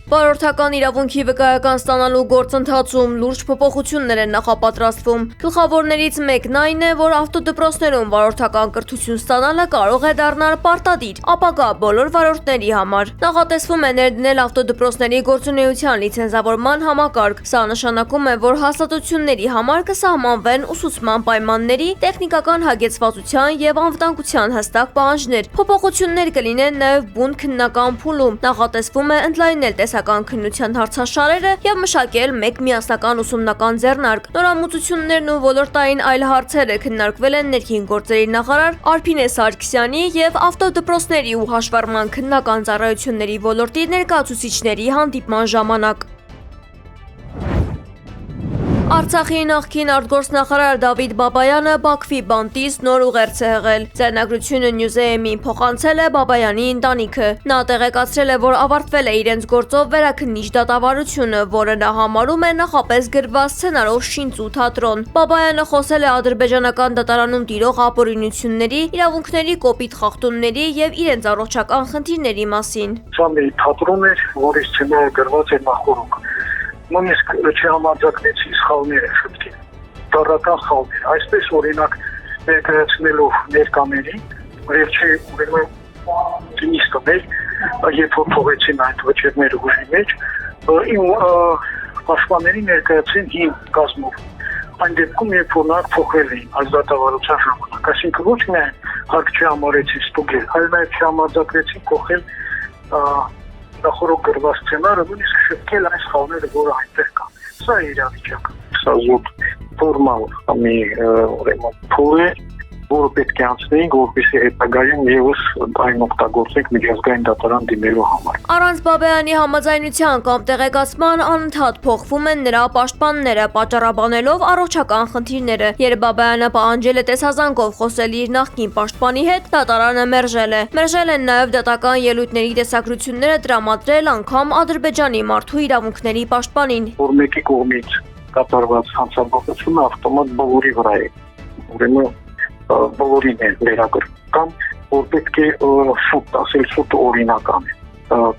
Վարորդական իրավունքի վկայական ստանալու գործընթացում լուրջ փոփոխություններ են նախապատրաստվում։ Գլխավորներից մեկն այն է, որ ավտոդպրոցներում վարորդական կրթություն ստանալը կարող է դառնալ պարտադիր, ապագա բոլոր վարորդների համար։ Նախատեսվում է ներդնել ավտոդպրոցների գործունեության լիցենզավորման համակարգ։ Սա նշանակում է, որ հաստատությունների համար կսահմանվեն ուսուցման պայմանների, տեխնիկական հագեցվածության եւ անվտանգության հստակ պահանջներ։ Փոփոխություններ կլինեն նաեւ բուն քննական փուլում։ Նախատեսվում է ընդլայնել տեսական քննության հարցաշարերը եւ մշակել մեկ միասնական ուսումնական ձեռնարկ։ Նորամուծություններն ու ոլորտային այլ հարցերը քննարկվել են ներքին գործերի նախարար Արփինե Սարգսյանի եւ ավտոդպրոցների ու հաշվառման քննական ծառայությունների ոլորտի ներկայացուցիչների հանդիպման ժամանակ։ Արցախի նախկին արտգործնախարար Դավիթ Բաբայանը Բաքվի բանտից նոր ուղերձ է հղել։ Ձեռնարկությունը Նյուզեեմին փոխանցել է Բաբայանի ընտանիքը։ Նա տեղեկացրել է, որ ավարտվել է իրենց գործով վերաքննիչ դատավարությունը, որը նա համարում է նախապես գրված սցենարով շինծ ու թատրոն։ Բաբայանը խոսել է ադրբեջանական դատարանում տիրող ապօրինությունների, իրավունքների կոպիտ խախտումների եւ իրենց առողջական խնդիրների մասին։ Սա մի թատրոն էր, որի սցենարը գրված էր նախորդ։ Նույնիսկ չհամարձակվեցի սխալները շտկել, տառական խաղներ, այսպես օրինակ ներկայացնելով ներկաների, վերջի ուրեմն նիստը մեր, երբ որ թողեցին այդ վճիռները ուժի մեջ, իմ պաշտպանների ներկայացին հին կազմով, այն դեպքում երբ որ նրանք փոխվել էին այս դատավարության ժամանակ, այսինքն ոչ միայն հարկ չհամարեցի ստուգել, այլ նաև չհամարձակվեցի կողել նախորդ գրված սցենարը, նույնիսկ շտկել այս խաղները, որը այնտեղ կան։ Սա է իրավիճակը։ Սա զուտ ֆորմալ մի ուրեմն փուլ է, որը պետք է անցնենք, որպեսզի հետագայում եւս այն օգտագործենք միջազգային դատարան դիմելու համար։ Առանց Բաբայանի համաձայնության կամ տեղեկացման անընդհատ փոխվում են նրա պաշտպանները, պատճառաբանելով առողջական խնդիրները։ Երբ Բաբայանը պահանջել է տեսազանգով խոսել իր նախկին պաշտպանի հետ, դատարանը մերժել է։ Մերժել են նաև դատական ելույթների տեսագրությունները տրամադրել անգամ Ադրբեջանի մարդու իրավունքների պաշտպանին։ Որ մեկի կողմից կատարված հանցագործությունը ավտոմատ բոլորի վրա է։ Ուրեմն բոլորին է վերագրկան, որ պետք է շուտ ասել, շուտ օրինական է,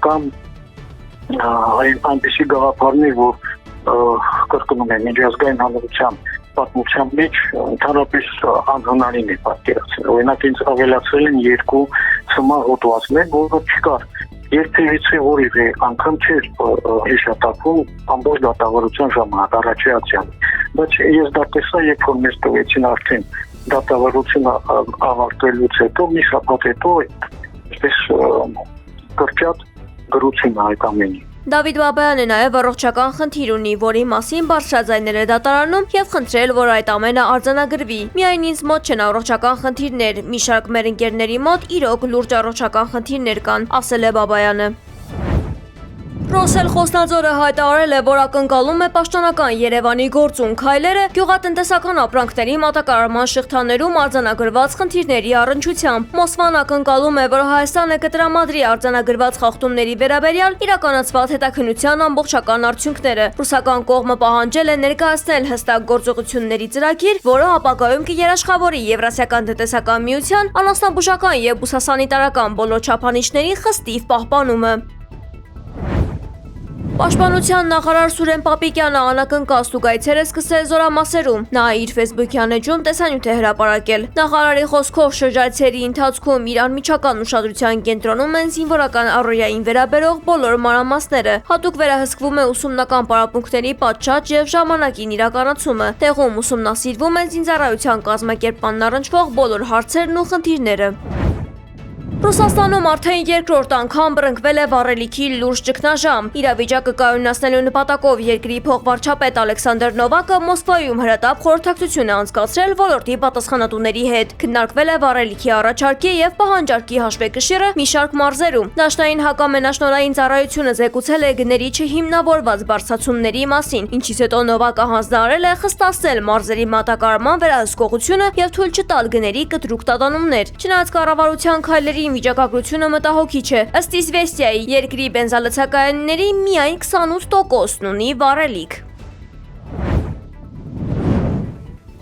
կամ այնպիսի գաղափարներ, որ կրկնում է միջազգային հանրության պատմության մեջ ընդհանրապես անհնարին է պատկերացնել։ Օրինակ ինձ ավելացրել են 2 ծմա հոդվածներ, որը չկար։ Երբևիցե որևէ անգամ չէր հիշատակվում ամբողջ դատավարության ժամանակ առաջացան։ Բայց ես դա տեսա, երբ որ մեզ տվեցին արդեն դատավարությունը ավարտելուց հետո, մի շաբաթ հետո այսպես կրճատ գրություն այդ ամենի։ Դավիթ Բաբայանը նաև առողջական խնդիր ունի, որի մասին բարձրաձայնել է դատարանում եւ խնդրել, որ այդ ամենը արձանագրվի։ Միայն ինձ մոտ չեն առողջական խնդիրներ, մի շարք մեր ընկերների մոտ իրոք լուրջ առողջական խնդիրներ կան, ասել է Բաբայանը։ Ռոսել Խոսնաձորը հայտարարել է, որ ակնկալում է պաշտոնական Երևանի գործուն քայլերը գյուղատնտեսական ապրանքների մատակարարման շղթաներում արձանագրված խնդիրների առնչությամբ։ Մոսկվան ակնկալում է, որ Հայաստանը կտրամադրի արձանագրված խախտումների վերաբերյալ իրականացված հետաքննության ամբողջական արդյունքները։ Ռուսական կողմը պահանջել է ներկայացնել հստակ գործողությունների ծրագիր, որը ապագայում կերաշխավորի Եվրասիական տնտեսական միության անասնաբուժական եւ բուսասանիտարական բոլոր չափանիշների խստիվ պահպանումը։ Պաշտպանության նախարար Սուրեն Պապիկյանը անակնկալ ստուգայցեր է սկսել Զորամասերում։ Նա իր ֆեյսբուքյան էջում տեսանյութ է հրապարակել։ Նախարարի խոսքով շրջայցերի ընթացքում իր անմիջական ուշադրության կենտրոնում են զինվորական առօրյային վերաբերող բոլոր մանրամասները։ Հատուկ վերահսկվում է ուսումնական պարապմունքների պատշաճ եւ ժամանակին իրականացումը։ Տեղում ուսումնասիրվում են զինծառայության կազմակերպմանն առնչվող բոլոր հարցերն ու խնդիրները։ Ռուսաստանում արդեն երկրորդ անգամ բռնկվել է վառելիքի լուրջ ճգնաժամ։ Իրավիճակը կայունացնելու նպատակով երկրի փոխվարչապետ Ալեքսանդր Նովակը Մոսկվայում հրատապ խորհրդակցություն է անցկացրել ոլորտի պատասխանատուների հետ։ Քննարկվել է վառելիքի առաջարկի եւ պահանջարկի հաշվեկշիռը մի շարք մարզերում։ Դաշնային հակամենաշնորհային ծառայությունը զեկուցել է գների չհիմնավորված բարձրացումների մասին, ինչից հետո Նովակը հանձնարարել է խստացնել մարզերի մատակարարման վերահսկողությունը եւ թույլ չտալ գների կտրուկ տատանումներ։ Չնայած կառավարության քայլերի վիճակագրությունը մտահոգիչ է։ Ըստ Իսվեստիայի, երկրի բենզալցակայանների միայն 28%-ն ունի վառելիք։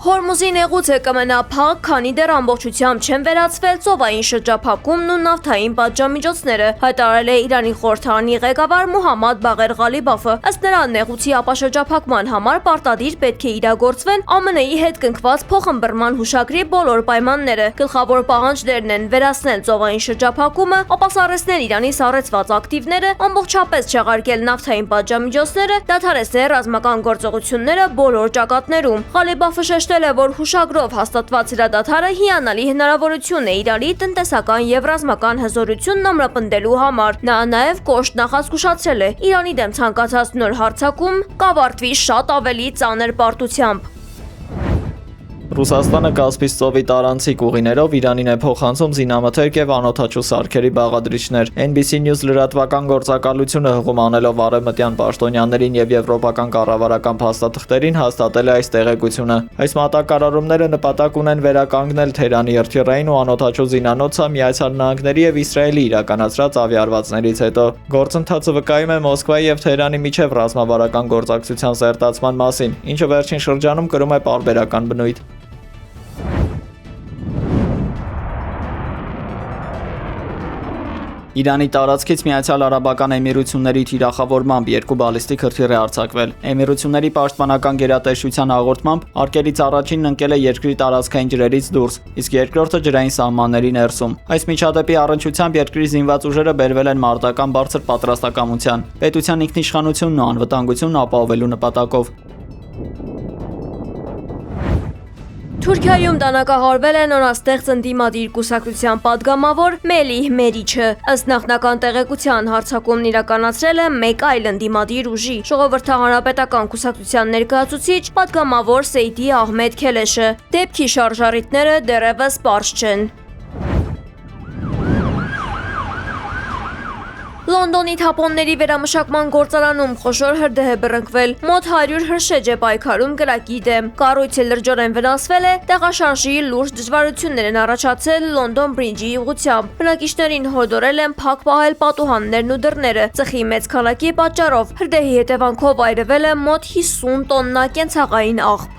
Հորմուզի նեղուցը կմնա փակ, քանի դեռ ամբողջությամբ չեն վերացվել ծովային շրջափակումն ու նավթային պատժամիջոցները, հայտարարել է Իրանի խորհրդարանի ղեկավար Մուհամմադ Բաղեր Ղալիբաֆը։ Ըստ նրա, նեղուցի ապաշրջափակման համար պարտադիր պետք է իրագործվեն ԱՄՆ-ի հետ կնքված փոխըմբռնման հուշագրի բոլոր պայմանները։ Գլխավոր պահանջներն են վերացնել ծովային շրջափակումը, ապասառեցնել Իրանի սառեցված ակտիվները, ամբողջապես չեղարկել նավթային պատժամիջոցները, դադարեցնել ռազմական գործողությունները բոլոր ճակատներում։ Ղալիբաֆը շեշտել է, որ հուշագրով հաստատված հրադադարը հիանալի հնարավորություն է Իրանի տնտեսական եւ ռազմական հզորությունն ամրապնդելու համար։ Նա նաեւ կոշտ նախազգուշացրել է Իրանի դեմ ցանկացած նոր հարձակում կավարտվի շատ ավելի ծանր պարտությամբ։ Ռուսաստանը Կասպից ծովի տարանցիկ ուղիներով Իրանին է փոխանցում զինամթերք եւ անօդաչու սարքերի բաղադրիչներ։ NBC News լրատվական գործակալությունը հղում անելով արևմտյան պաշտոնյաներին եւ եվրոպական կառավարական փաստաթղթերին հաստատել է այս տեղեկությունը։ Այս մատակարարումները նպատակ ունեն վերականգնել Թեհրանի հրթիռային ու անօդաչու զինանոցը Միացյալ Նահանգների եւ Իսրայելի իրականացրած ավիաառվածներից հետո։ Գործընթացը վկայում է Մոսկվայի եւ Թեհրանի միջև ռազմավարական գործակցության սերտացման մասին, ինչը վերջին շրջանում կրում է պարբերական բնույթ։ Իրանի տարածքից Միացյալ Արաբական Էմիրությունների թիրախավորմամբ 2 բալիստիկ հրթիռ է արձակվել։ Էմիրությունների պաշտպանական գերատեսչության հաղորդմամբ արկելից առաջինն ընկել է երկրի տարածքային ջրերից դուրս, իսկ երկրորդը ջրային սահմանների ներսում։ Այս միջադեպի առնչությամբ երկրի զինված ուժերը բերվել են մարտական բարձր պատրաստակամության, պետության ինքնիշխանությունն ու անվտանգությունն ապահովելու նպատակով։ Թուրքիայում դանակահարվել է նորաստեղծ ընդդիմադիր կուսակցության падգամավոր Մելիհ Մերիչը։ Ըստ նախնական տեղեկության հարձակումն իրականացրել է մեկ այլ ընդդիմադիր ուժի՝ Ժողովրդահանրապետական կուսակցության ներկայացուցիչ падգամավոր Սեյդի Ահմեդ Քելեշը։ Դեպքի շարժառիթները դեռևս պարզ չեն։ Լոնդոնի թափոնների վերամշակման գործարանում խոշոր հրդեհ է բռնկվել, մոտ 100 հրշեջ է պայքարում կրակի դեմ։ Կառույցը լրջորեն վնասվել է, տեղաշարժի լուրջ դժվարություններ են առաջացել Լոնդոն Բրիջի ուղղությամբ։ Բնակիչներին հորդորել են փակ պահել պատուհաններն ու դռները։ Ծխի մեծ քանակի պատճառով հրդեհի հետևանքով այրվել է մոտ 50 տոննա կենցաղային աղբ։